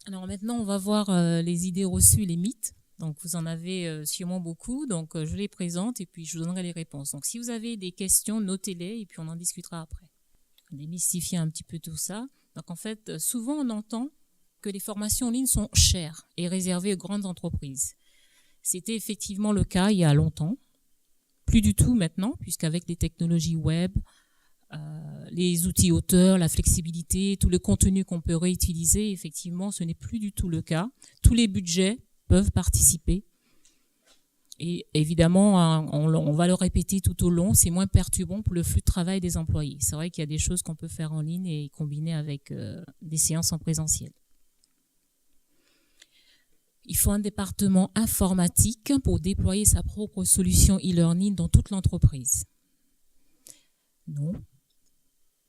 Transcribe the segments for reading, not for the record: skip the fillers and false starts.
Alors maintenant, on va voir les idées reçues, les mythes. Donc vous en avez sûrement beaucoup, donc je les présente et puis je vous donnerai les réponses. Donc si vous avez des questions, notez-les et puis on en discutera après. On démystifie un petit peu tout ça. Donc en fait, souvent on entend que les formations en ligne sont chères et réservées aux grandes entreprises. C'était effectivement le cas il y a longtemps, plus du tout maintenant, puisqu'avec les technologies web, les outils auteurs, la flexibilité, tout le contenu qu'on peut réutiliser, effectivement, ce n'est plus du tout le cas. Tous les budgets peuvent participer. Et évidemment, on va le répéter tout au long, c'est moins perturbant pour le flux de travail des employés. C'est vrai qu'il y a des choses qu'on peut faire en ligne et combiner avec des séances en présentiel. Il faut un département informatique pour déployer sa propre solution e-learning dans toute l'entreprise. Non,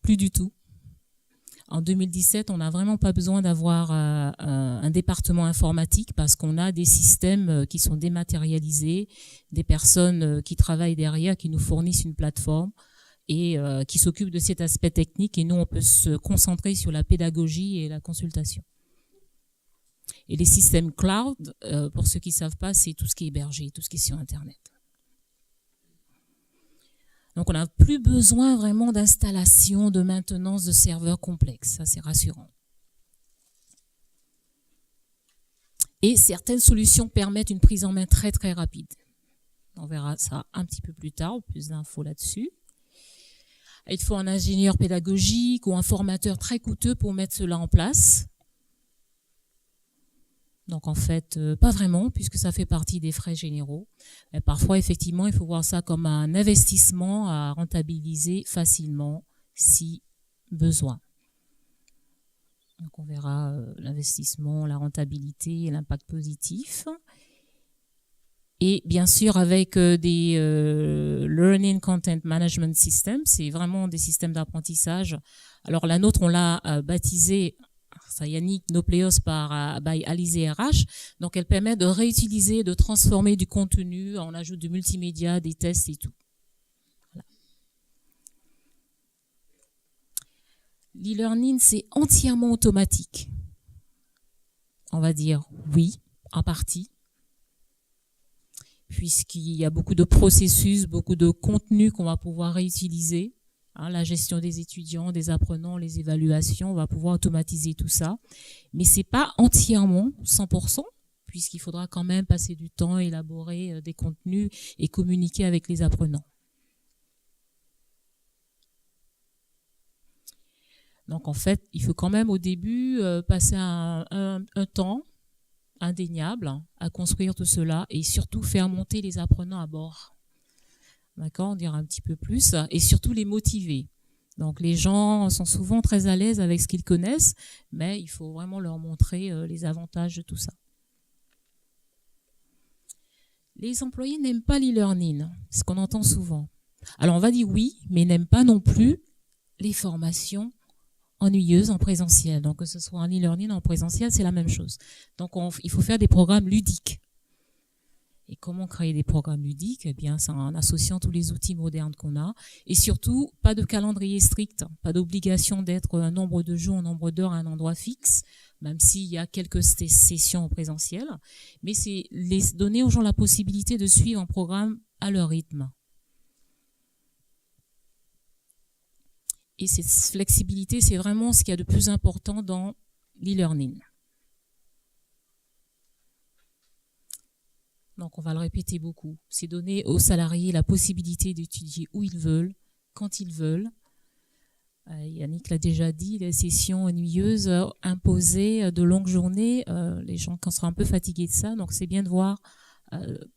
plus du tout. En 2017, on n'a vraiment pas besoin d'avoir un département informatique parce qu'on a des systèmes qui sont dématérialisés, des personnes qui travaillent derrière, qui nous fournissent une plateforme et qui s'occupent de cet aspect technique. Et nous, on peut se concentrer sur la pédagogie et la consultation. Et les systèmes cloud, pour ceux qui ne savent pas, c'est tout ce qui est hébergé, tout ce qui est sur Internet. Donc, on n'a plus besoin vraiment d'installation, de maintenance de serveurs complexes. Ça, c'est rassurant. Et certaines solutions permettent une prise en main très, très rapide. On verra ça un petit peu plus tard, plus d'infos là-dessus. Il faut un ingénieur pédagogique ou un formateur très coûteux pour mettre cela en place. Donc en fait, pas vraiment, puisque ça fait partie des frais généraux. Mais parfois, effectivement, il faut voir ça comme un investissement à rentabiliser facilement si besoin. Donc on verra l'investissement, la rentabilité et l'impact positif. Et bien sûr, avec des Learning Content Management Systems, c'est vraiment des systèmes d'apprentissage. Alors la nôtre, on l'a baptisé Yannick Nopleos by Alizé RH. Donc, elle permet de réutiliser, de transformer du contenu. On ajoute du multimédia, des tests et tout. Voilà. L'e-learning, c'est entièrement automatique. On va dire oui, en partie, puisqu'il y a beaucoup de processus, beaucoup de contenus qu'on va pouvoir réutiliser. La gestion des étudiants, des apprenants, les évaluations, on va pouvoir automatiser tout ça. Mais c'est pas entièrement 100%, puisqu'il faudra quand même passer du temps, élaborer des contenus et communiquer avec les apprenants. Donc en fait, il faut quand même au début passer un temps indéniable à construire tout cela et surtout faire monter les apprenants à bord. D'accord, on dira un petit peu plus, et surtout les motiver. Donc les gens sont souvent très à l'aise avec ce qu'ils connaissent, mais il faut vraiment leur montrer les avantages de tout ça. Les employés n'aiment pas l'e-learning, c'est ce qu'on entend souvent. Alors on va dire oui, mais n'aiment pas non plus les formations ennuyeuses en présentiel. Donc que ce soit en e-learning ou en présentiel, c'est la même chose. Donc il faut faire des programmes ludiques. Et comment créer des programmes ludiques? Eh bien, c'est en associant tous les outils modernes qu'on a. Et surtout, pas de calendrier strict, pas d'obligation d'être un nombre de jours, un nombre d'heures à un endroit fixe, même s'il y a quelques sessions en présentiel. Mais c'est donner aux gens la possibilité de suivre un programme à leur rythme. Et cette flexibilité, c'est vraiment ce qu'il y a de plus important dans l'e-learning. Donc, on va le répéter beaucoup. C'est donner aux salariés la possibilité d'étudier où ils veulent, quand ils veulent. Yannick l'a déjà dit, les sessions ennuyeuses, imposées, de longues journées, les gens seront un peu fatigués de ça. Donc, c'est bien de voir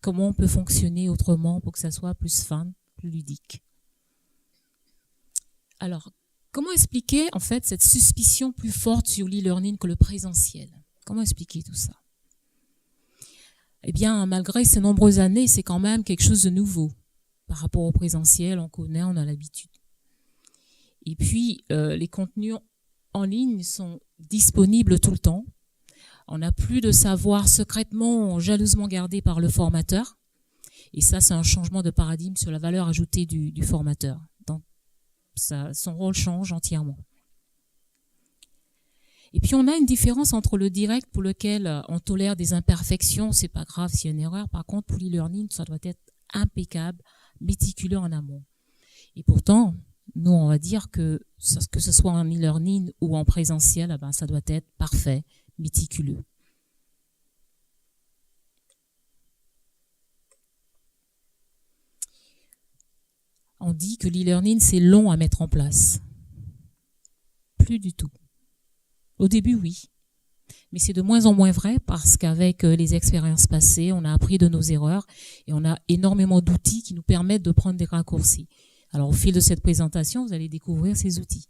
comment on peut fonctionner autrement pour que ça soit plus fun, plus ludique. Alors, comment expliquer en fait cette suspicion plus forte sur l'e-learning que le présentiel? Comment expliquer tout ça? Eh bien, malgré ces nombreuses années, c'est quand même quelque chose de nouveau. Par rapport au présentiel, on connaît, on a l'habitude. Et puis, les contenus en ligne sont disponibles tout le temps. On n'a plus de savoir secrètement, jalousement gardé par le formateur. Et ça, c'est un changement de paradigme sur la valeur ajoutée du formateur. Donc, son rôle change entièrement. Et puis on a une différence entre le direct pour lequel on tolère des imperfections, c'est pas grave s'il y a une erreur. Par contre, pour l'e-learning, ça doit être impeccable, méticuleux en amont. Et pourtant, nous, on va dire que ce soit en e-learning ou en présentiel, ça doit être parfait, méticuleux. On dit que l'e-learning, c'est long à mettre en place. Plus du tout. Au début, oui. Mais c'est de moins en moins vrai parce qu'avec les expériences passées, on a appris de nos erreurs et on a énormément d'outils qui nous permettent de prendre des raccourcis. Alors, au fil de cette présentation, vous allez découvrir ces outils.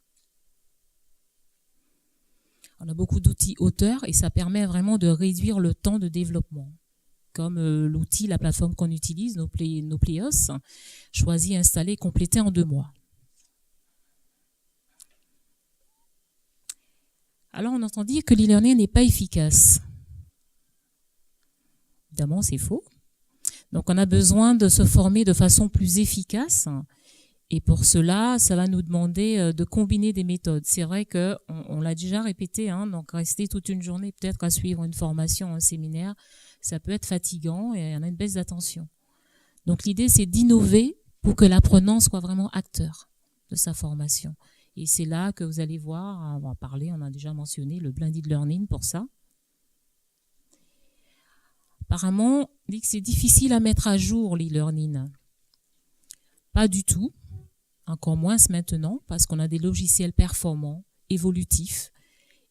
On a beaucoup d'outils auteurs et ça permet vraiment de réduire le temps de développement. Comme l'outil, la plateforme qu'on utilise, Nopleos, choisi, installé, complété en 2 mois. Alors, on entend dire que l'e-learning n'est pas efficace. Évidemment, c'est faux. Donc, on a besoin de se former de façon plus efficace. Et pour cela, ça va nous demander de combiner des méthodes. C'est vrai qu'on l'a déjà répété, donc rester toute une journée peut-être à suivre une formation, un séminaire, ça peut être fatigant et on a une baisse d'attention. Donc, l'idée, c'est d'innover pour que l'apprenant soit vraiment acteur de sa formation. Et c'est là que vous allez voir, on va parler, on a déjà mentionné le blended learning pour ça. Apparemment, on dit que c'est difficile à mettre à jour l'e-learning. Pas du tout, encore moins maintenant, parce qu'on a des logiciels performants, évolutifs,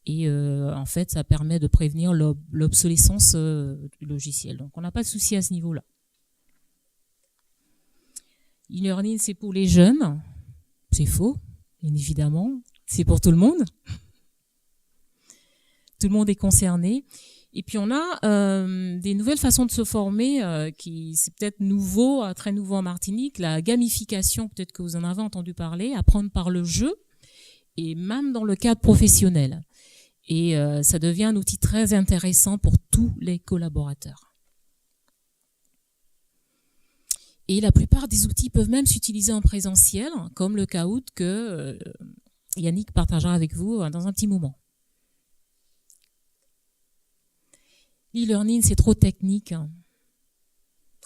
et en fait, ça permet de prévenir l'obsolescence du logiciel. Donc, on n'a pas de souci à ce niveau-là. E-learning, c'est pour les jeunes, c'est faux. Bien évidemment, c'est pour tout le monde. Tout le monde est concerné. Et puis on a des nouvelles façons de se former qui c'est peut-être nouveau, très nouveau en Martinique. La gamification, peut-être que vous en avez entendu parler, apprendre par le jeu et même dans le cadre professionnel. Et ça devient un outil très intéressant pour tous les collaborateurs. Et la plupart des outils peuvent même s'utiliser en présentiel, comme le Kahoot que Yannick partagera avec vous dans un petit moment. L'e-learning, c'est trop technique.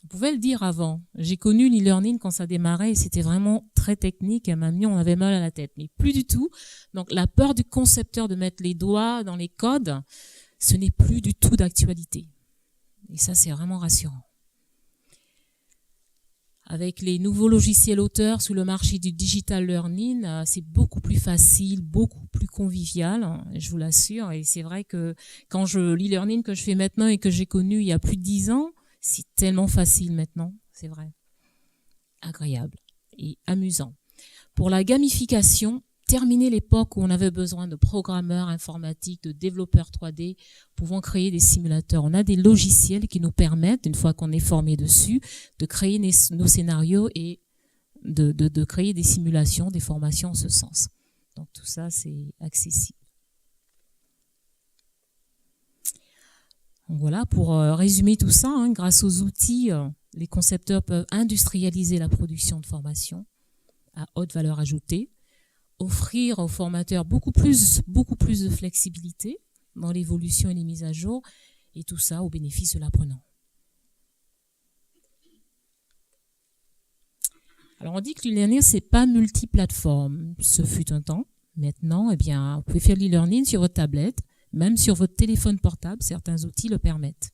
On pouvait le dire avant. J'ai connu l'e-learning quand ça démarrait et c'était vraiment très technique. Et même on avait mal à la tête, mais plus du tout. Donc la peur du concepteur de mettre les doigts dans les codes, ce n'est plus du tout d'actualité. Et ça, c'est vraiment rassurant. Avec les nouveaux logiciels auteurs sur le marché du digital learning, c'est beaucoup plus facile, beaucoup plus convivial, je vous l'assure. Et c'est vrai que quand l'e-learning que je fais maintenant et que j'ai connu il y a plus de 10 ans, c'est tellement facile maintenant, c'est vrai. Agréable et amusant. Pour la gamification, terminer l'époque où on avait besoin de programmeurs informatiques, de développeurs 3D, pouvant créer des simulateurs. On a des logiciels qui nous permettent, une fois qu'on est formé dessus, de créer nos scénarios et de créer des simulations, des formations en ce sens. Donc tout ça, c'est accessible. Donc voilà, pour résumer tout ça, grâce aux outils, les concepteurs peuvent industrialiser la production de formation à haute valeur ajoutée, offrir aux formateurs beaucoup plus de flexibilité dans l'évolution et les mises à jour, et tout ça au bénéfice de l'apprenant. Alors on dit que l'e-learning, c'est pas multiplateforme. Ce fut un temps. Maintenant, vous pouvez faire l'e-learning sur votre tablette, même sur votre téléphone portable, certains outils le permettent.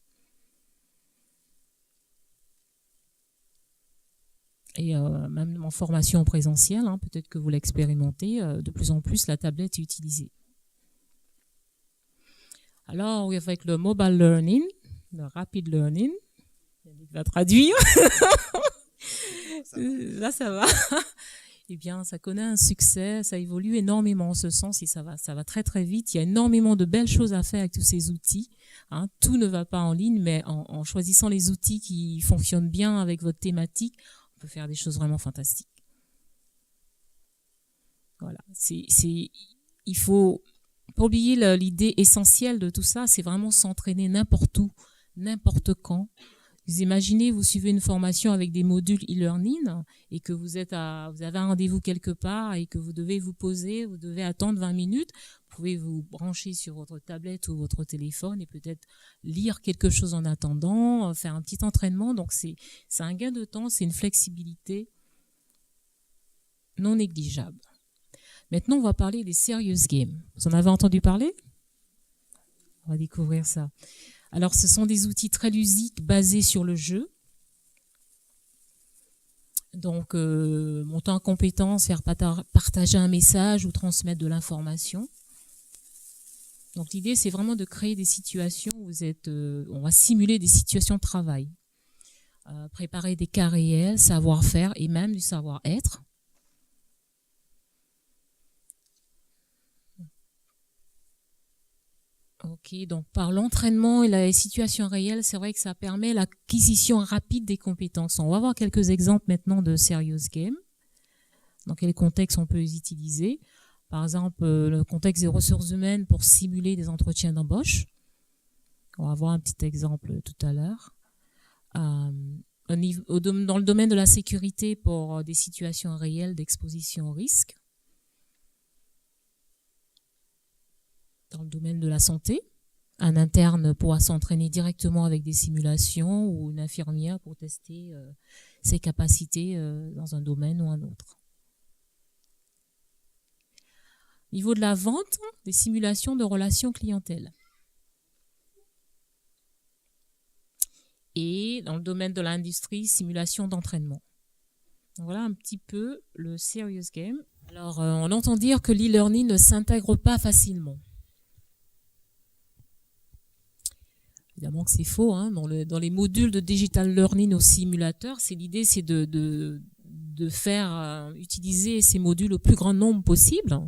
Et même en formation présentielle, peut-être que vous l'expérimentez, de plus en plus la tablette est utilisée. Alors, avec le mobile learning, le rapid learning, il va traduire. Là, ça va. Eh bien, ça connaît un succès, ça évolue énormément en ce sens et ça va très très vite. Il y a énormément de belles choses à faire avec tous ces outils. Tout ne va pas en ligne, mais en choisissant les outils qui fonctionnent bien avec votre thématique, on peut faire des choses vraiment fantastiques. Voilà, il faut pas oublier l'idée essentielle de tout ça, c'est vraiment s'entraîner n'importe où, n'importe quand, Vous imaginez, vous suivez une formation avec des modules e-learning et que vous avez un rendez-vous quelque part et que vous devez vous poser, vous devez attendre 20 minutes. Vous pouvez vous brancher sur votre tablette ou votre téléphone et peut-être lire quelque chose en attendant, faire un petit entraînement. Donc c'est un gain de temps, c'est une flexibilité non négligeable. Maintenant, on va parler des serious games. Vous en avez entendu parler ? On va découvrir ça. Alors, ce sont des outils très ludiques basés sur le jeu. Donc, monter en compétence, faire partager un message ou transmettre de l'information. Donc, l'idée, c'est vraiment de créer des situations où on va simuler des situations de travail. Préparer des cas réels, savoir-faire et même du savoir-être. Ok, donc par l'entraînement et la situation réelle, c'est vrai que ça permet l'acquisition rapide des compétences. On va voir quelques exemples maintenant de serious game. Dans quel contexte on peut les utiliser? Par exemple, le contexte des ressources humaines pour simuler des entretiens d'embauche. On va voir un petit exemple tout à l'heure. Dans le domaine de la sécurité pour des situations réelles d'exposition au risque. Dans le domaine de la santé, un interne pourra s'entraîner directement avec des simulations ou une infirmière pour tester ses capacités dans un domaine ou un autre. Au niveau de la vente, des simulations de relations clientèle. Et dans le domaine de l'industrie, simulation d'entraînement. Voilà un petit peu le serious game. Alors, on entend dire que l'e-learning ne s'intègre pas facilement. Évidemment que c'est faux, hein. Dans les modules de digital learning au simulateur, l'idée c'est de faire utiliser ces modules au plus grand nombre possible.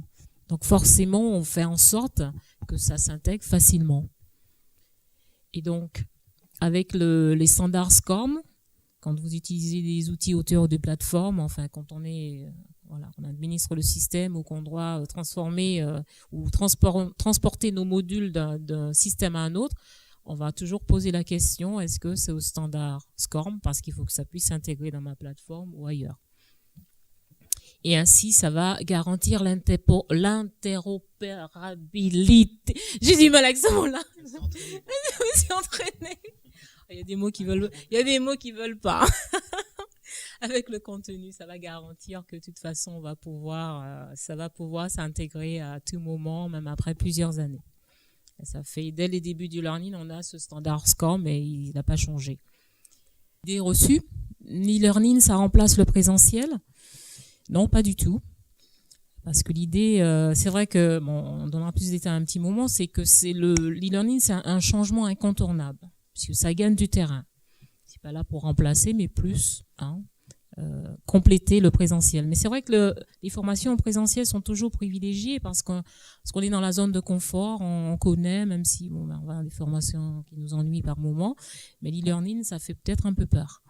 Donc forcément, on fait en sorte que ça s'intègre facilement. Et donc, avec les standards SCORM, quand vous utilisez des outils auteurs de plateforme, enfin quand on administre le système ou qu'on doit transformer ou transporter nos modules d'un système à un autre, on va toujours poser la question, est-ce que c'est au standard SCORM, parce qu'il faut que ça puisse s'intégrer dans ma plateforme ou ailleurs. Et ainsi, ça va garantir l'interopérabilité. J'ai du mal avec ce mot-là. Je me suis entraînée. Il y a des mots qui veulent pas. Avec le contenu, ça va garantir que de toute façon, ça va pouvoir s'intégrer à tout moment, même après plusieurs années. Ça fait, dès les débuts du learning, on a ce standard SCORM, mais il n'a pas changé. Idée reçue, l'e-learning, ça remplace le présentiel? Non, pas du tout. Parce que l'idée, c'est vrai que, on donnera plus de détails un petit moment, c'est que l'e-learning, c'est un changement incontournable, puisque ça gagne du terrain. C'est pas là pour remplacer, mais plus, compléter le présentiel. Mais c'est vrai que les formations en présentiel sont toujours privilégiées parce qu'on est dans la zone de confort, on connaît, même si on va avoir des formations qui nous ennuient par moment, mais l'e-learning, ça fait peut-être un peu peur.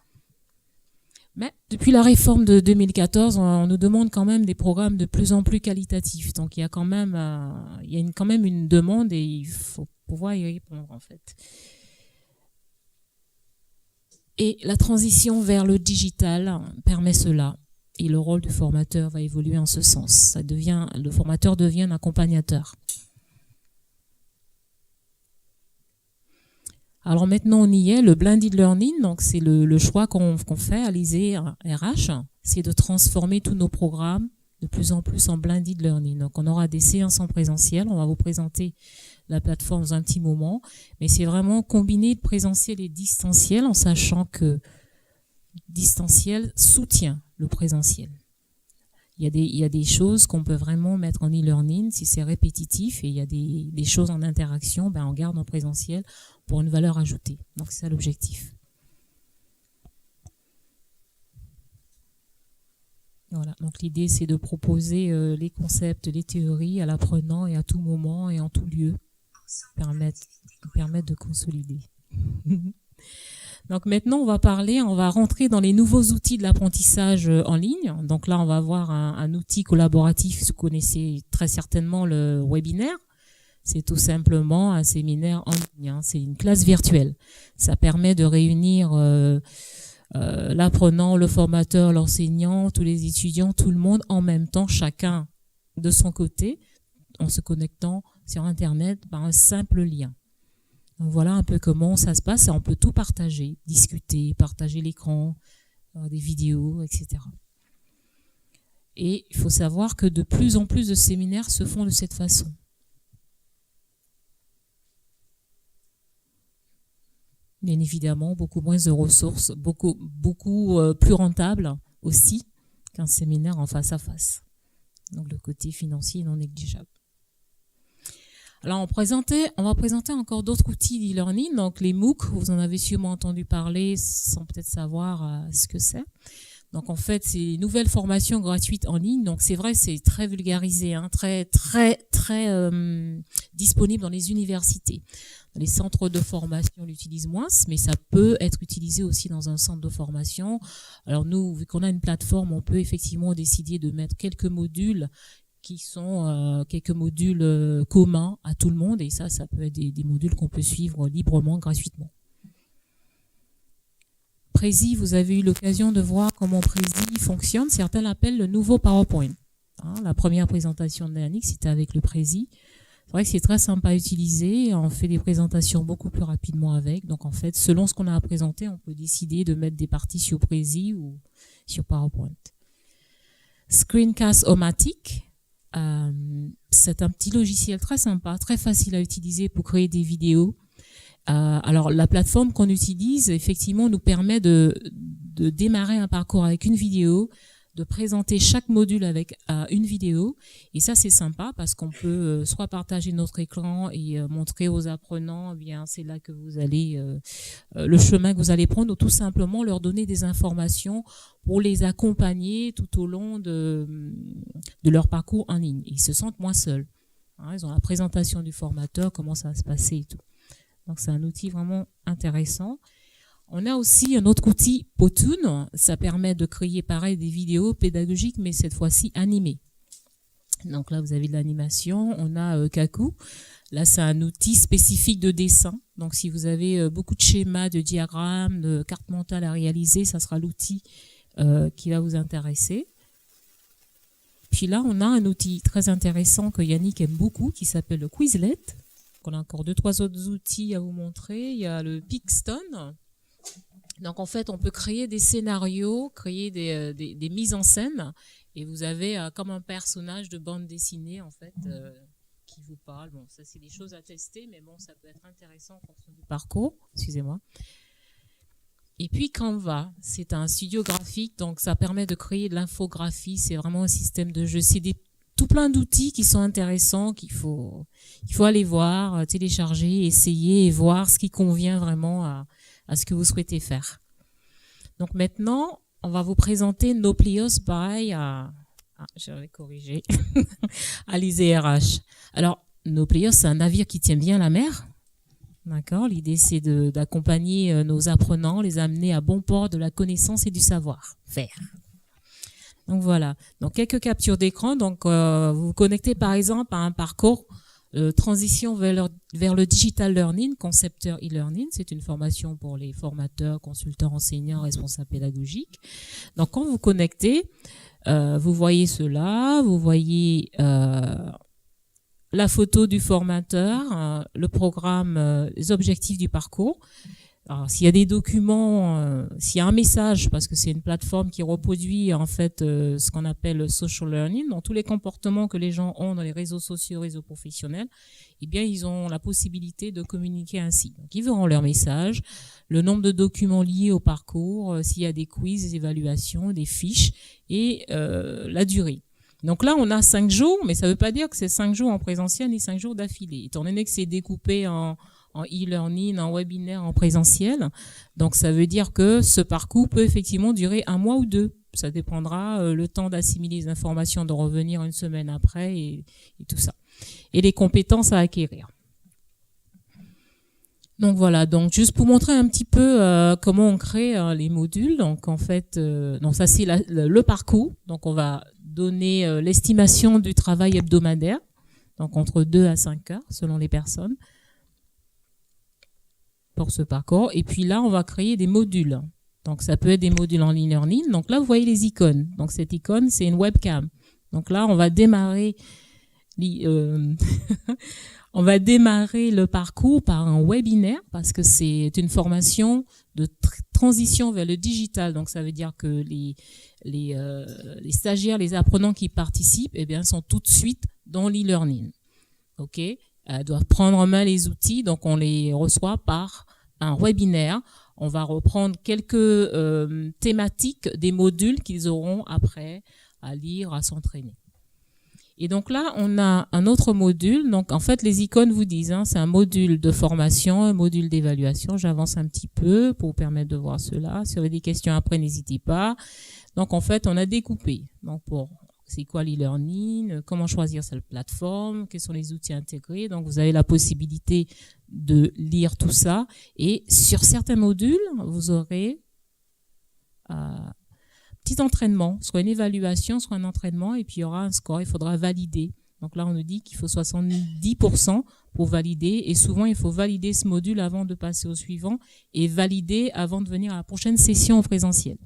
Mais depuis la réforme de 2014, on nous demande quand même des programmes de plus en plus qualitatifs. Donc il y a quand même une demande et il faut pouvoir y répondre en fait. Et la transition vers le digital permet cela. Et le rôle du formateur va évoluer en ce sens. Le formateur devient un accompagnateur. Alors maintenant, on y est. Le blended learning, donc c'est le choix qu'on fait à l'ISE RH, c'est de transformer tous nos programmes de plus en plus en blended learning. Donc on aura des séances en présentiel. On va vous présenter la plateforme dans un petit moment, mais c'est vraiment combiner le présentiel et le distanciel en sachant que distanciel soutient le présentiel. Il y a des choses qu'on peut vraiment mettre en e-learning si c'est répétitif et il y a des choses en interaction, on garde en présentiel pour une valeur ajoutée. Donc c'est ça l'objectif. Voilà, donc l'idée c'est de proposer les concepts, les théories à l'apprenant et à tout moment et en tout lieu. Permettre de consolider. Donc maintenant, on va rentrer dans les nouveaux outils de l'apprentissage en ligne. Donc là, on va voir un outil collaboratif. Vous connaissez très certainement le webinaire. C'est tout simplement un séminaire en ligne, hein. C'est une classe virtuelle. Ça permet de réunir l'apprenant, le formateur, l'enseignant, tous les étudiants, tout le monde en même temps, chacun de son côté, en se connectant sur Internet par un simple lien. Donc voilà un peu comment ça se passe et on peut tout partager, discuter, partager l'écran, des vidéos, etc. Et il faut savoir que de plus en plus de séminaires se font de cette façon. Bien évidemment, beaucoup moins de ressources, beaucoup plus rentable aussi qu'un séminaire en face à face. Donc le côté financier est non négligeable. Alors on va présenter encore d'autres outils d'e-learning, donc les MOOC, vous en avez sûrement entendu parler sans peut-être savoir ce que c'est. Donc en fait, c'est une nouvelle formation gratuite en ligne. Donc c'est vrai, c'est très vulgarisé, hein, très disponible dans les universités. Dans les centres de formation, on l'utilise moins, mais ça peut être utilisé aussi dans un centre de formation. Alors nous, vu qu'on a une plateforme, on peut effectivement décider de mettre quelques modules qui sont communs à tout le monde. Et ça peut être des modules qu'on peut suivre librement, gratuitement. Prezi, vous avez eu l'occasion de voir comment Prezi fonctionne. Certains l'appellent le nouveau PowerPoint. Hein, la première présentation de l'année, c'était avec le Prezi. C'est vrai que c'est très sympa à utiliser. On fait des présentations beaucoup plus rapidement avec. Donc en fait, selon ce qu'on a à présenter, on peut décider de mettre des parties sur Prezi ou sur PowerPoint. Screencast-O-Matic, c'est un petit logiciel très sympa, très facile à utiliser pour créer des vidéos. Alors la plateforme qu'on utilise effectivement nous permet de démarrer un parcours avec une vidéo, de présenter chaque module avec une vidéo, et ça c'est sympa parce qu'on peut soit partager notre écran et montrer aux apprenants, eh bien c'est là que vous allez le chemin que vous allez prendre, ou tout simplement leur donner des informations pour les accompagner tout au long de leur parcours en ligne. Ils se sentent moins seuls, hein, ils ont la présentation du formateur, comment ça va se passer et tout. Donc c'est un outil vraiment intéressant. On a aussi un autre outil, Powtoon. Ça permet de créer pareil des vidéos pédagogiques, mais cette fois-ci animées. Donc là, vous avez de l'animation. On a Kaku. Là, c'est un outil spécifique de dessin. Donc si vous avez beaucoup de schémas, de diagrammes, de cartes mentales à réaliser, ça sera l'outil qui va vous intéresser. Puis là, on a un outil très intéressant que Yannick aime beaucoup, qui s'appelle le Quizlet. On a encore 2-3 autres outils à vous montrer. Il y a le Pixton. Donc en fait, on peut créer des scénarios, créer des mises en scène, et vous avez comme un personnage de bande dessinée en fait qui vous parle. Bon, ça c'est des choses à tester, mais bon, ça peut être intéressant en fonction du parcours. Excusez-moi. Et puis Canva, c'est un studio graphique, donc ça permet de créer de l'infographie. C'est vraiment un système de jeu. C'est tout plein d'outils qui sont intéressants, qu'il faut aller voir, télécharger, essayer et voir ce qui convient vraiment à ce que vous souhaitez faire. Donc maintenant, on va vous présenter Nucleus by, je vais corriger, à l'ISERH. Alors, Nucleus, c'est un navire qui tient bien la mer. D'accord. L'idée, c'est d'accompagner nos apprenants, les amener à bon port de la connaissance et du savoir-faire. Donc voilà, donc quelques captures d'écran. Donc vous vous connectez par exemple à un parcours transition vers le digital learning, concepteur e-learning. C'est une formation pour les formateurs, consultants, enseignants, responsables pédagogiques. Donc quand vous connectez, vous voyez cela, vous voyez la photo du formateur, le programme, les objectifs du parcours. Alors, s'il y a des documents, s'il y a un message, parce que c'est une plateforme qui reproduit en fait ce qu'on appelle le social learning, donc tous les comportements que les gens ont dans les réseaux sociaux, réseaux professionnels, eh bien ils ont la possibilité de communiquer ainsi. Donc ils verront leur message, le nombre de documents liés au parcours, s'il y a des quiz, des évaluations, des fiches et la durée. Donc là, on a 5 jours, mais ça ne veut pas dire que c'est 5 jours en présentiel ni 5 jours d'affilée, étant donné que c'est découpé en e-learning, en webinaire, en présentiel. Donc, ça veut dire que ce parcours peut effectivement durer 1 mois ou 2. Ça dépendra le temps d'assimiler les informations, de revenir une semaine après et tout ça. Et les compétences à acquérir. Donc voilà, donc juste pour montrer un petit peu comment on crée les modules. Donc en fait, donc ça c'est le parcours. Donc on va donner l'estimation du travail hebdomadaire. donc entre 2 à 5 heures selon les personnes pour ce parcours. Et puis là, on va créer des modules. Donc ça peut être des modules en e-learning. Donc là, vous voyez les icônes. Donc cette icône, c'est une webcam. Donc là, on va démarrer on va démarrer le parcours par un webinaire parce que c'est une formation de transition vers le digital. Donc, ça veut dire que les stagiaires, les apprenants qui participent, eh bien, sont tout de suite dans l'e-learning. OK? Elles doivent prendre en main les outils. Donc, on les reçoit par un webinaire. On va reprendre quelques thématiques des modules qu'ils auront après à lire, à s'entraîner. Et donc là, on a un autre module. Donc, en fait, les icônes vous disent, c'est un module de formation, un module d'évaluation. J'avance un petit peu pour vous permettre de voir cela. Si vous avez des questions après, n'hésitez pas. Donc, en fait, on a découpé. Donc, c'est quoi l'e-learning? Comment choisir cette plateforme? Quels sont les outils intégrés? Donc, vous avez la possibilité de lire tout ça. Et sur certains modules, vous aurez petit entraînement, soit une évaluation, soit un entraînement, et puis il y aura un score, il faudra valider. Donc là, on nous dit qu'il faut 70% pour valider, et souvent, il faut valider ce module avant de passer au suivant, et valider avant de venir à la prochaine session en présentiel.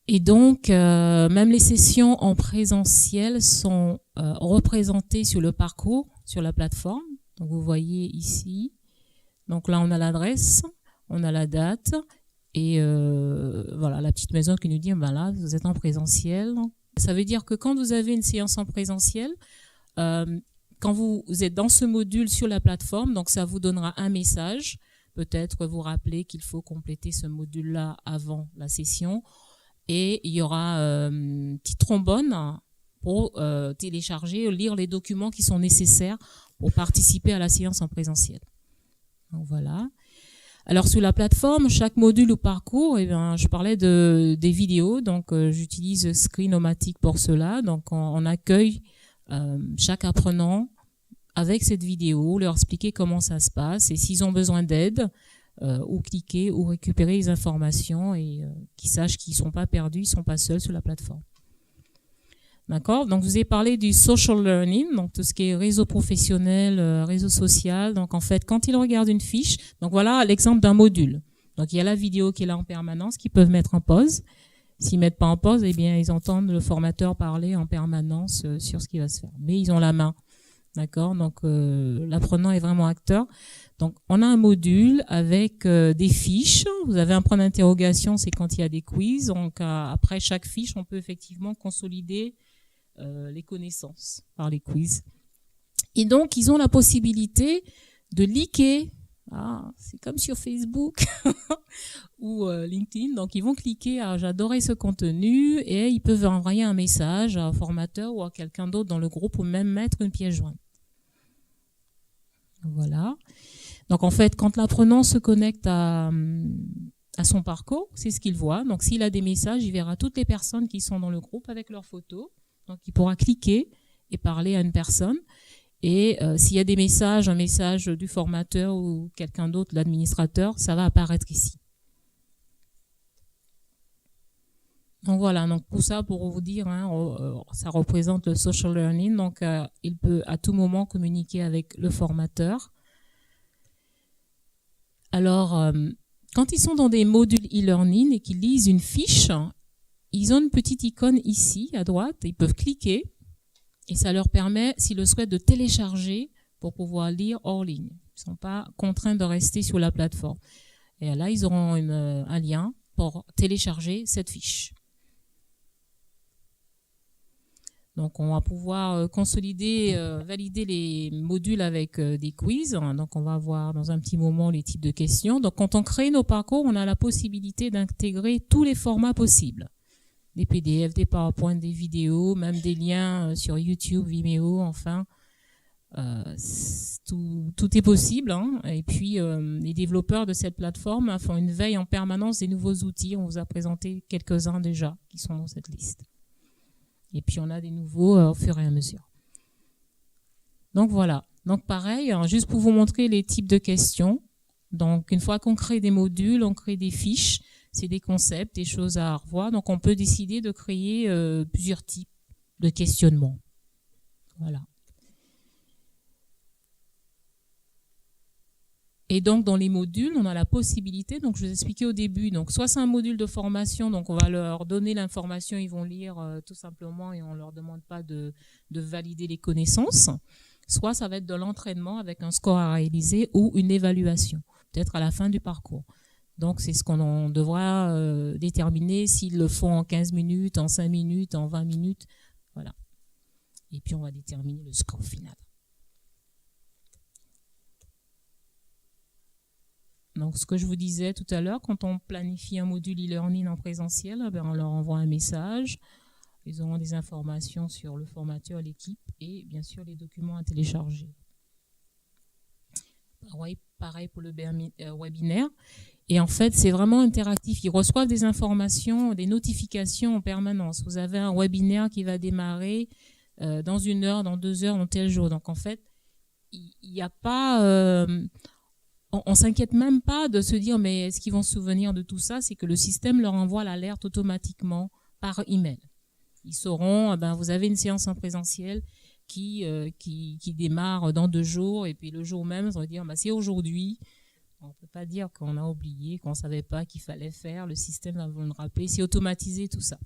Et donc, même les sessions en présentiel sont représentées sur le parcours, sur la plateforme. Donc, vous voyez ici. Donc là, on a l'adresse. On a la date et voilà la petite maison qui nous dit ben là vous êtes en présentiel. Ça veut dire que quand vous avez une séance en présentiel, quand vous êtes dans ce module sur la plateforme, donc ça vous donnera un message, peut-être vous rappeler qu'il faut compléter ce module-là avant la session et il y aura une petite trombone pour télécharger, lire les documents qui sont nécessaires pour participer à la séance en présentiel. Donc voilà. Alors sur la plateforme, chaque module ou parcours, eh bien, je parlais des vidéos, donc j'utilise Screenomatic pour cela. Donc on accueille chaque apprenant avec cette vidéo, leur expliquer comment ça se passe et s'ils ont besoin d'aide, ou cliquer ou récupérer les informations et qu'ils sachent qu'ils ne sont pas perdus, ils ne sont pas seuls sur la plateforme. D'accord? Donc, je vous ai parlé du social learning, donc tout ce qui est réseau professionnel, réseau social. Donc, en fait, quand ils regardent une fiche, donc voilà l'exemple d'un module. Donc, il y a la vidéo qui est là en permanence, qu'ils peuvent mettre en pause. S'ils mettent pas en pause, eh bien, ils entendent le formateur parler en permanence sur ce qui va se faire. Mais ils ont la main. D'accord? Donc, l'apprenant est vraiment acteur. Donc, on a un module avec des fiches. Vous avez un point d'interrogation, c'est quand il y a des quiz. Donc, après chaque fiche, on peut effectivement consolider les connaissances par les quiz. Et donc, ils ont la possibilité de liker. C'est comme sur Facebook ou LinkedIn. Donc, ils vont cliquer « J'adorais ce contenu » et ils peuvent envoyer un message à un formateur ou à quelqu'un d'autre dans le groupe ou même mettre une pièce jointe. Voilà. Donc, en fait, quand l'apprenant se connecte à son parcours, c'est ce qu'il voit. Donc, s'il a des messages, il verra toutes les personnes qui sont dans le groupe avec leurs photos. Donc, il pourra cliquer et parler à une personne. Et s'il y a des messages, un message du formateur ou quelqu'un d'autre, l'administrateur, ça va apparaître ici. Donc voilà, donc tout ça pour vous dire, ça représente le social learning. Donc il peut à tout moment communiquer avec le formateur. Alors, quand ils sont dans des modules e-learning et qu'ils lisent une fiche, ils ont une petite icône ici à droite, ils peuvent cliquer et ça leur permet, s'ils le souhaitent, de télécharger pour pouvoir lire hors ligne. Ils ne sont pas contraints de rester sur la plateforme. Et là, ils auront un lien pour télécharger cette fiche. Donc, on va pouvoir consolider, valider les modules avec des quiz. Donc, on va voir dans un petit moment les types de questions. Donc, quand on crée nos parcours, on a la possibilité d'intégrer tous les formats possibles. Des PDF, des PowerPoint, des vidéos, même des liens sur YouTube, Vimeo, enfin. Tout est possible. Et puis, les développeurs de cette plateforme font une veille en permanence des nouveaux outils. On vous a présenté quelques-uns déjà qui sont dans cette liste. Et puis, on a des nouveaux au fur et à mesure. Donc, voilà. Donc, pareil, juste pour vous montrer les types de questions. Donc, une fois qu'on crée des modules, on crée des fiches. c'est des concepts, des choses à revoir. Donc, on peut décider de créer plusieurs types de questionnements. Voilà. Et donc, dans les modules, on a la possibilité, donc je vous expliquais au début, donc soit c'est un module de formation, donc on va leur donner l'information, ils vont lire tout simplement et on ne leur demande pas de valider les connaissances, soit ça va être de l'entraînement avec un score à réaliser ou une évaluation, peut-être à la fin du parcours. Donc, c'est ce qu'on devra déterminer s'ils le font en 15 minutes, en 5 minutes, en 20 minutes, voilà. Et puis, on va déterminer le score final. Donc, ce que je vous disais tout à l'heure, quand on planifie un module e-learning en présentiel, on leur envoie un message. Ils auront des informations sur le formateur, l'équipe et bien sûr les documents à télécharger. Pareil pour le webinaire. Et en fait, c'est vraiment interactif. Ils reçoivent des informations, des notifications en permanence. Vous avez un webinaire qui va démarrer dans 1 heure, dans 2 heures, dans tel jour. Donc, en fait, il n'y a pas... on s'inquiète même pas de se dire mais est-ce qu'ils vont se souvenir de tout ça? C'est que le système leur envoie l'alerte automatiquement par email. Ils sauront, vous avez une séance en présentiel qui démarre dans 2 jours et puis le jour même, ça va dire c'est aujourd'hui. On ne peut pas dire qu'on a oublié, qu'on ne savait pas qu'il fallait faire. Le système va vous le rappeler. C'est automatisé tout ça.